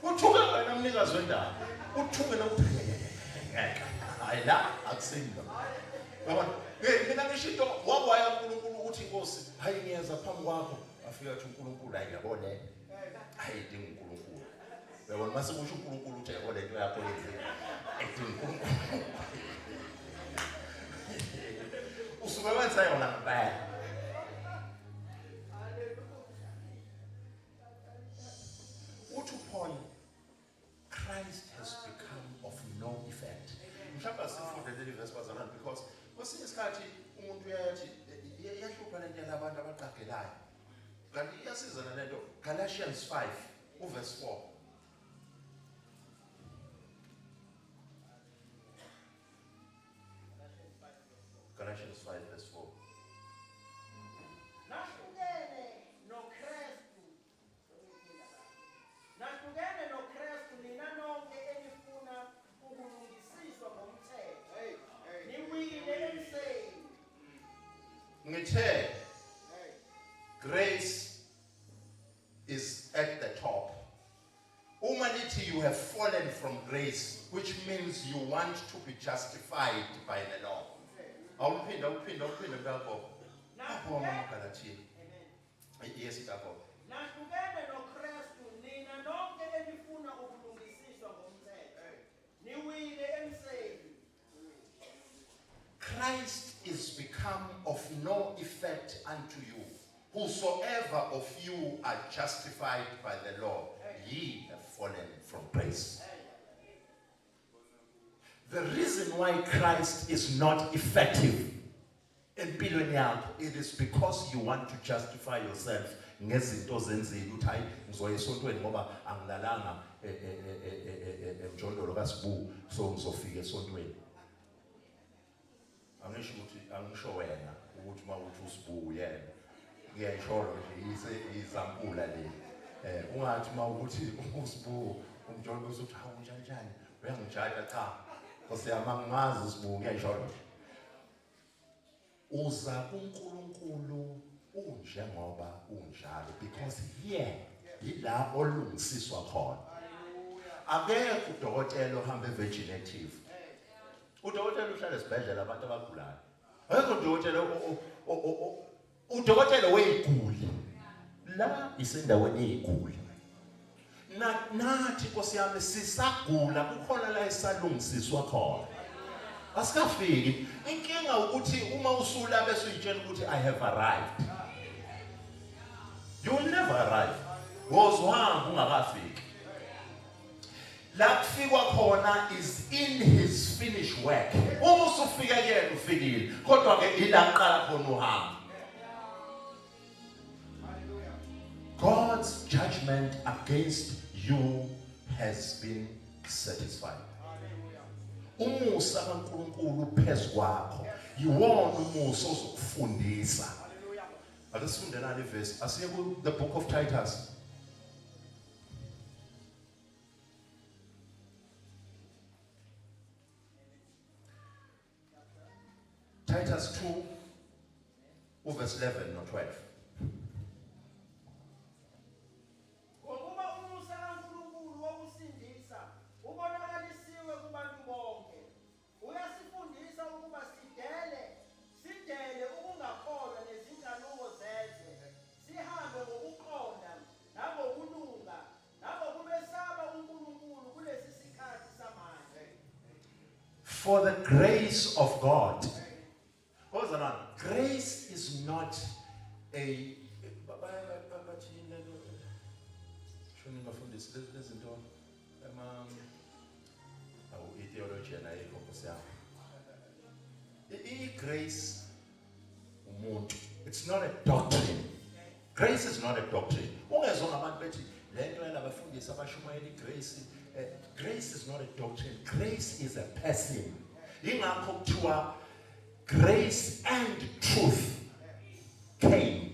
uthuka wena mnikazi wendaba uthuke ngeke hayi la akusinda yabona mina ngisho wabaya uNkulunkulu ukuthi inkosi hayi ngiyeza phambi kwakho afika athi uNkulunkulu hayi yabona hayi dinga uNkulunkulu yabona mase kusho uNkulunkulu uthi yabona into yakho yenze edinga uNkulunkulu usuke wenza yona ngempela uthi uPaul Christ has become of no effect mhlawumbe sifunde leli verse bazalwane because kwesinye isikhathi umuntu uyathi yahlupha lento yabantu abaqagelayo kanti iyasiza lento Galatians 5 uverse 4 Galatians 5 verse 4 Nahlukene noKristu nina nonke enifuna ukulungisiswa ngomthetho niwile emseni ngithe grace is at the top uma lithi you have fallen from grace which means you want to be justified by the law awuphinda ngakho lapho amaGalatia yes ngakho nahlukene noKristu nina nonke enifuna ukulungisiswa ngomthetho niwile emseni Christ is become of no effect unto you. Whosoever of you are justified by the law, ye have fallen from grace. The reason why Christ is not effective in empilweni yakho, it is because you want to justify yourself. Ngezinto zenzile uthi hayi ngizoya esontweni ngoba angilalanga emjondolo kaSibu so ngizofika esontweni. Angisho wena ukuthi mawuthi uSibu yena ngiyayisholo nje izampula le ungathi mawuthi uSibu umjondolo uthi hawu njani uyangijaja cha ngosiyama ngimazi uSibu ngiyayisholo uza kuNkulunkulu unjengoba unjalo because here ila olungisiswa khona akekho udokotela ohamba eVirgin Active Udokotela uhlala esibhedlela abantu abagulayo. Ayikho udokotela udokotela weyiguli. La isendaweni yeyiguli. Nathi Nkosi yami sisagula kukhona la esalungisiswa khona. Asikafiki. Inkinga ukuthi uma usula bese uyitshela ukuthi I have arrived. You will never arrive. Wozohamba ungakafiki. La kufikwa khona is in his finished work. Uma usufika kuyena ufikile. Kodwa ke ila qala khona uhamba. God's judgment against you has been satisfied. Umusa kaNkulunkulu phezu kwakho yiwona umusa ozokufundisa. Ake sifunde nale verse. Asiye ku the book of Titus. Titus 2 verse 11 no 12. For the grace of God. Hold on. Grace is not a grace. It's not a doctrine. Grace is not a doctrine. Grace is not a doctrine. Grace is a person. Grace and truth came.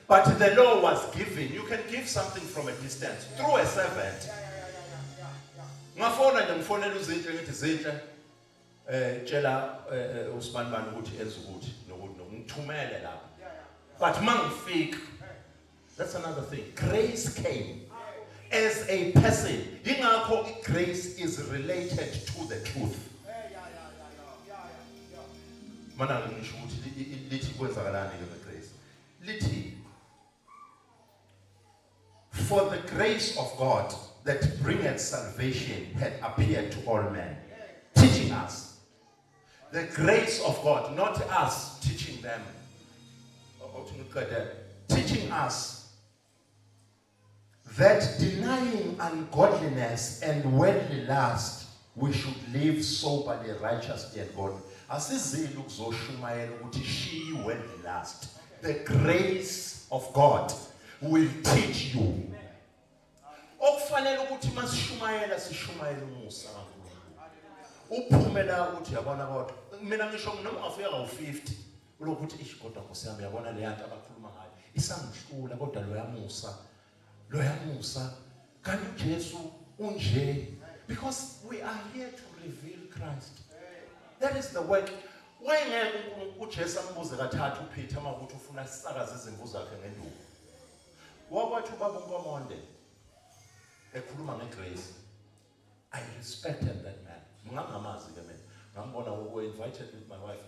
But the law was given. You can give something from a distance through a servant. Ngafona ngimfonela uzinhle ngithi zinhle tshela uSibanibani ukuthi enze ukuthi ngithumele lapha. But mangifika, that's another thing. Grace came as a person. Ingakho grace is related to the truth. Mana ngisho ukuthi lithi kwenzakalani ke grace. Lithi for the grace of God that bringeth salvation had appeared to all men, teaching us. The grace of God, not us teaching them. Teaching us that denying ungodliness and worldly lust, we should live soberly, righteously, and godly. Asizile ukuzoshumayela ukuthi shiyi worldly lust. The grace of God will teach you. Okufanele ukuthi masishumayela sishumayela umusa kaNkulunkulu. Uphumela ukuthi yabona kodwa mina ngisho noma ungafika u50 ulokuthi isigodwa Nkosi yami yabona le yanto abakhuluma ngayo isangihlula kodwa lo yamusa kanti uJesu unje, because we are here to reveal Christ. That is the work. Wayengeke uJesu ambuze kathathu uPeter makuthi ufuna sisakaze izimvu zakhe ngenduku. Wakwathi ubaba uNkomonde ekhuluma ngegrace. I respected that man. Ngangamazi ke mina. Ngambona we invited with my wife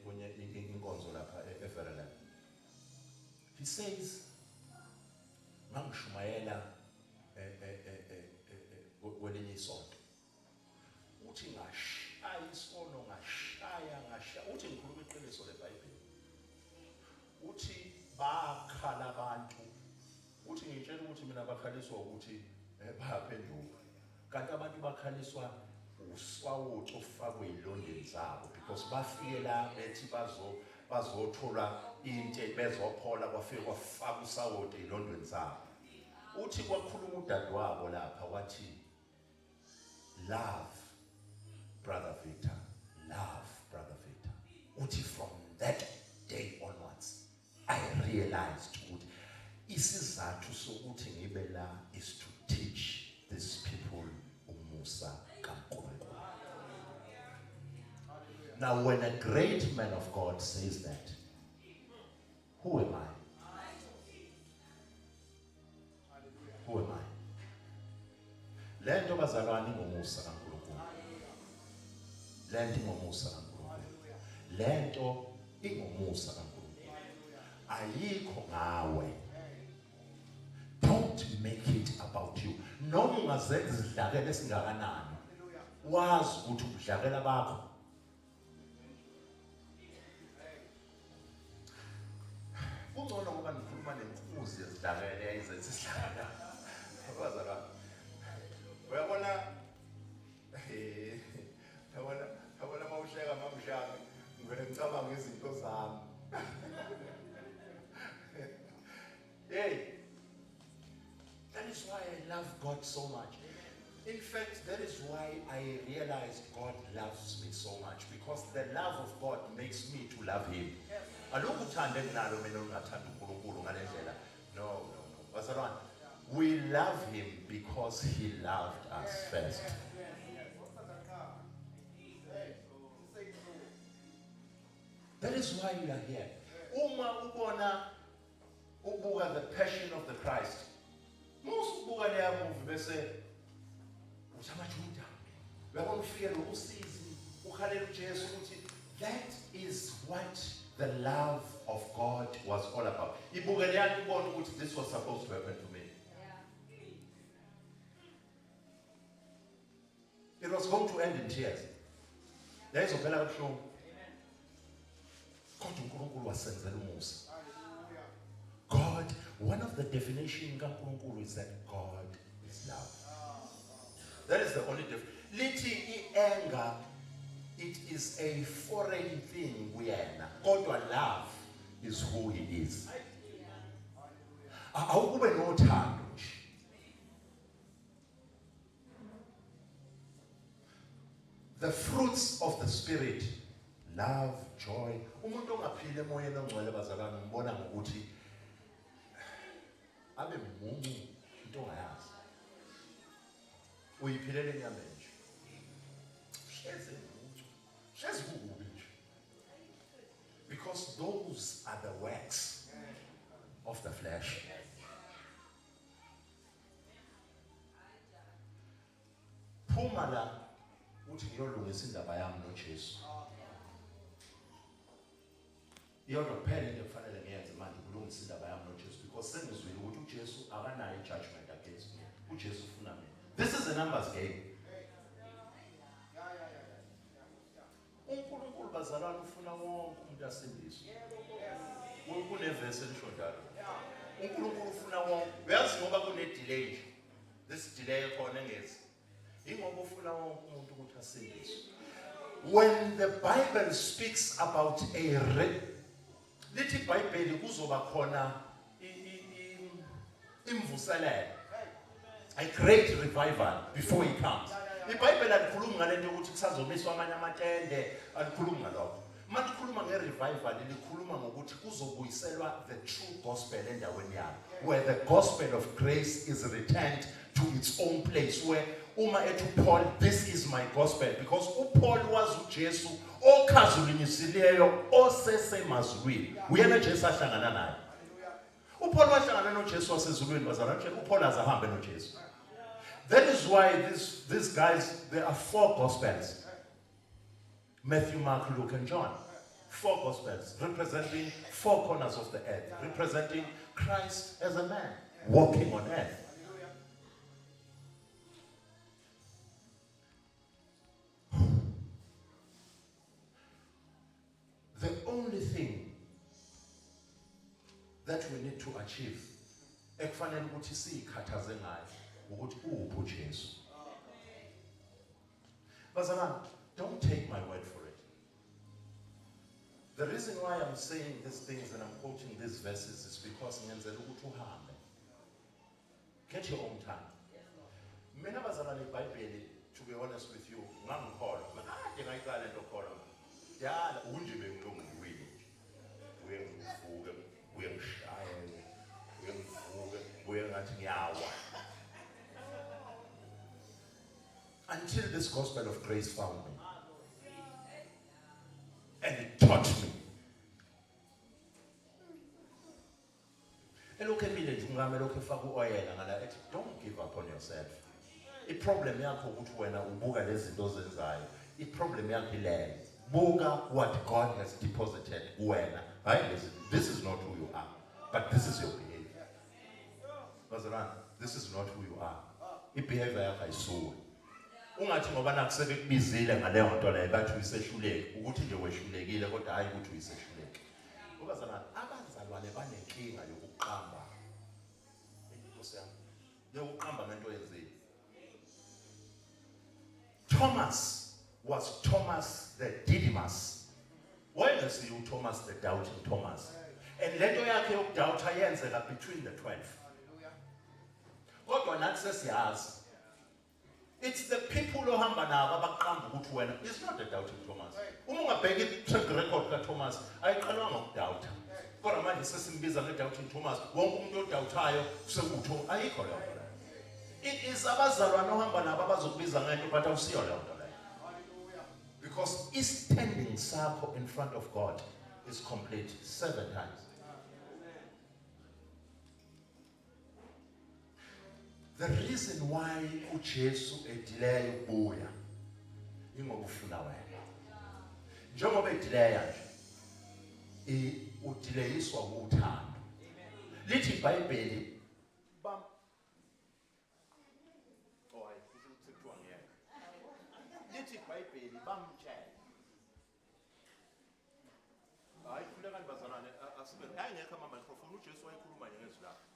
kwenye inkonzo lapha eVerulam. He says ngangishumayela kwelinye isonto. Uthi ngashaya isono ngashaya uthi ngikhuluma iqiniso leBhayibheli. Uthi bakhala abantu. Uthi ngitshela ukuthi mina bakhaliswa ukuthi bayaphenduka. Kanti abantu bakhaliswa uswawuthi ofakwe izilondeni zabo, because bafike la bethi bazothola into bezophola kwafika kwafaka usawuthi izilondeni zabo. Uthi kwakhuluma udadewabo lapha wathi love brother Victor, love brother Victor. Uthi from that day onwards I realized ukuthi isizathu sokuthi ngibe la is to teach these people umusa kaNkulunkulu. Now when a great man of God says that, who am I? Who am I? Le nto bazalwane ngumusa kaNkulunkulu. lento ingomusa kaNkulunkulu. Lento ingomusa kaNkulunkulu. Ayikho ngawe. Don't make it about you. Noma ungazenza izidlakela esingakanani. Wazi ukuthi ubudlakela bakho kungcono ngoba nikhuluma nenkuzi yezidlakela eyenza isidlakela. Abazalwane. Uyabona yabona mawusheka mamshaka ngivele ngicabanga izinto zami. Hey, that is why I love God so much. In fact, that is why I realized God loves me so much, because the love of God makes me to love Him. Alokhu uthande nalo mina ungathanda uNkulunkulu ngale ndlela. No. Bazalwane, we love Him because He loved us first. That is why we are here. Uma ubona ubuka the Passion of the Christ. Most ubuka leya movie bese uthamajuda. Uyabona ufike lo usizi ukhalela uJesu ukuthi that is what the love of God was all about. Ibuka leya ibona ukuthi this was supposed to happen to me. It was going to end in tears. Yayizophela kabuhlungu. Kodwa uNkulunkulu wasenzela umusa. God, one of the definitions of kaNkulunkulu is that God is love. That is the only difference. Lithi anger, it is a foreign thing kuyena. Kodwa love is who He is. Awukube nothando nje. The fruits of the Spirit, love, joy. Umuntu ongaphile emoyeni ongcwele bazalwane ngibona ngokuthi abe muncu into ongayazi. Uyiphilele enyameni nje. Hleze muncu. Hleze kubi nje. Because those are the works of the flesh. Phuma la uthi ngiyolungisa indaba yami noJesu. Yodwa kuphela into efanele ngiyenze manje ukulungisa indaba yami noJesu, because sengizwile ukuthi uJesu akanayo judgment against me. uJesu ufuna mina. This is a numbers game. uNkulunkulu bazalwane ufuna wonke umuntu asindiswe. Kunevesi elishodayo. uNkulunkulu ufuna wonke. Uyazi ngoba kune delay nje. This delay khona ngezi. Ingoba ufuna wonke umuntu ukuthi asindiswe. When the Bible speaks about lithi iBhayibheli kuzoba khona imvuselelo, a great revival before He comes. iBhayibheli alikhulumi ngalento ukuthi kusazomiswa amanye amatende, alikhulumi ngalokho. Malikhuluma ngerevival likhuluma ngokuthi kuzobuyiselwa the true gospel endaweni yayo, where the gospel of grace is returned to its own place, where uma ethi Paul, this is my gospel, because uPaul was uJesu okhazulinyisileyo osesemazulwini. Uyena Jesu ahlangana naye. uPaul wahlangana noJesu wasezulwini bazalwane. uPaul azahambe noJesu. That is why these guys, there are 4 gospels. Matthew, Mark, Luke, and John. 4 gospels representing 4 corners of the earth, representing Christ as a man walking on earth. The only thing that we need to achieve, ekufanele ukuthi sikhathaze ngayo, ukuthi uphi uJesu. Bazalwane, don't take my word for it. The reason why I'm saying these things and I'm quoting these verses is because ngenzela ukuthi uhambe. Get your own time. Mina bazalwane iBhayibheli, to be honest with you, ngangikholwa. Manje ngayiqala into okholwa. Yala unje bengilungile. Uyengivuke, uyengishaya, uyengivuke, uyengathi ngiyawa. Until this gospel of grace found me. And it taught me. Don't give up on yourself. The problem yakho ukuthi wena ubuka lezi zinto zenzayo iproblem yakhe leyo. Buka what God has deposited kuwena. Hayi, listen, this is not who you are, but this is your behavior. Bazalwane, this is not who you are. Ibehavior yakho ayisuwe. Ungathi ngoba nakusekubizile ngaleyo nto leyo bathi uyisehluleke ukuthi nje wehlulekile kodwa hayi ukuthi uyisehluleke. Bazalwane, abazalwane banenkinga yokuqamba. Inkosi yami. Yokuqamba ngento yenzile. Thomas was Thomas the Didymus. Why does you Thomas the doubting Thomas? And lento yakhe yokudoubt ayenzeka between the 12. Kodwa nathi sesiyazi. It's the people ohamba nabo abaqamba ukuthi wena. It's not the doubting Thomas. Uma ungabheka i-track record kaThomas ayiqalwa ngokudoubt. Kodwa manje sesimbiza nge-doubting Thomas. Wonke umuntu odoubtayo sekutho ayikho leyo. It is abazalwane ohamba nabo abazokubiza ngento but awusiyo leyo nto leyo. Because standing sakho in front of God is complete 7 times. The reason why uJesu edelay ukubuya ingoba ufuna wena. Njengoba edelay nje udelayiswa ukuthanda. Lithi iBhayibheli bam hayi kusho ngeke. Lithi iBhayibheli bamtshela. Hayi kuleka nibazalwane asibe ayengekho ama microphone uJesu wayekhuluma ngezwi lakhe.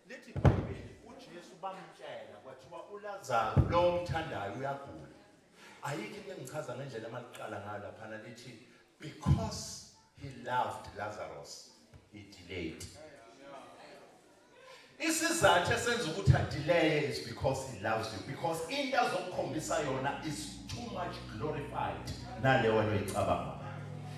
Lithi iBhayibheli uJesu bamtshela kwathiwa uLazaro lo mthandayo uyagula. Ayikho into engichaza ngendlela amaqala ngayo lapha lithi because he loved Lazarus he delayed. Isizathu esenza ukuthi adelay is because he loves you, because into azokukhombisa yona is too much glorified nale wena uyicabanga.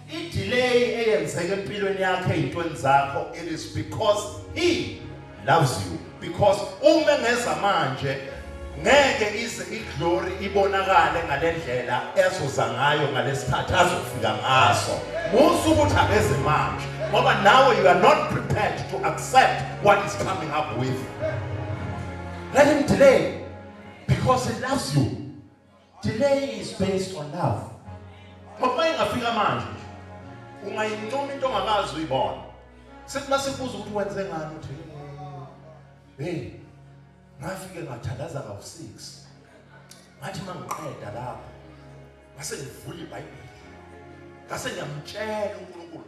I-delay eyenzeka empilweni yakhe ezintweni zakho it is because he loves you, because uma ngeza manje ngeke ize iglory ibonakale ngalendlela ezoza ngayo ngalesikhathi azofika ngaso. Musu ukuthi akeze manje ngoba now you are not prepared to accept what is coming up with. Let him delay because he loves you. Delay is based on love. Ngoba ingafika manje ungayincoma into ongakazi uyibona. Sethi masikubuza ukuthi wenze ngani uthi hey, ngafike ngathandaza ka6. Ngathi mangiqeda lapha. Ngase ngivula iBhayibheli. Ngase ngiyamtshela uNkulunkulu.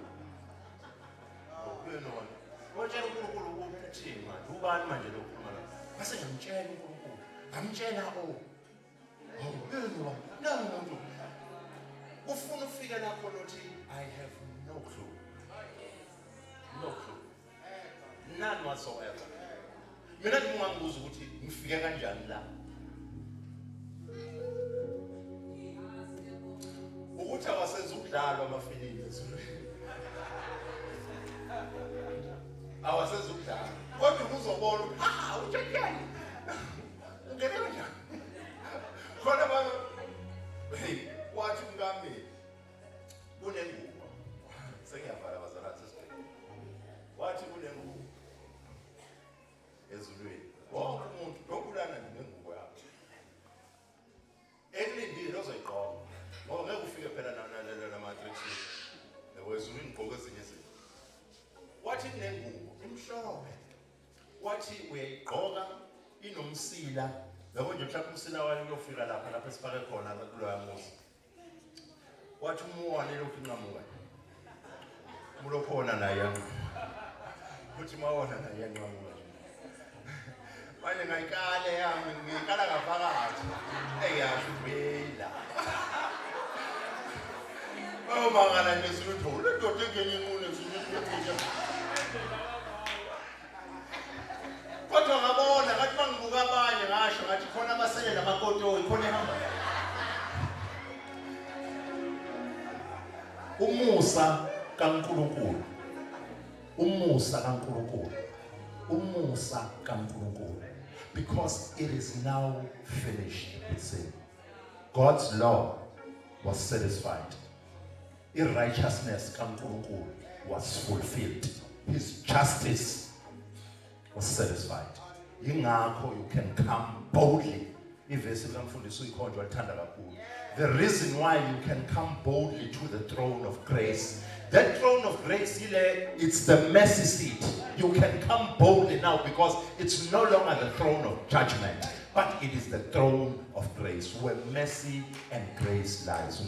Yena wona. Watshela uNkulunkulu ukuthi manje ubani manje lokhuluma la. Ngase ngiyamtshela uNkulunkulu. Ngamtshela yena wona. Nangu ufuna ufika lapho lothi I have no clue. No clue. None whatsoever. Mina ngingambuza ukuthi ngifike kanjani la. Ukuthi awasenza ukudlalwa amafilimu ezweni. Awasenza ukudlalwa. Kodwa uzobona ukuthi uJekeni. Ungene kanjani? Khona ba hey, wathi umkami kunengubo. Sengiyavala bazalwane sesibheke. Wathi kunengubo ezulwini. Wonke umuntu dokulana nengubo yakhe. Ekulindile ozoyiqoqa. Ngoba ngeke ufike phela nama-matrix. Wezulwini igqoke ezinye izinto. Wathi kunengubo imhlophe. Wathi uyayigqoka inomsila. Yabo nje mhlawumbe umsila wayo uyofika lapha esifake khona kuloya muzi. Wathi umuwane lokhu inqamuka. Mulokhona naye. Uthi mawona naye yanqamuka. Manje ngayikale yami ngikala ngaphakathi. Eyasho phela. Mangala ngesutho lendoda engenye inqune ezulwini. Kodwa ngabona ngathi mangibuka abanye ngasho ngathi khona abasele namakotoyi khona ehamba. Umusa kaNkulunkulu. Umusa kaNkulunkulu. Umusa kaNkulunkulu. Because it is now finished with sin. God's law was satisfied. His righteousness kaNkulunkulu was fulfilled. His justice was satisfied. Ingakho you can come boldly ivesi likamfundisi uyikhonjwa walithanda kakhulu. The reason why you can come boldly to the throne of grace. That throne of grace, it's the mercy seat. You can come boldly now because it's no longer the throne of judgment, but it is the throne of grace where mercy and grace lies.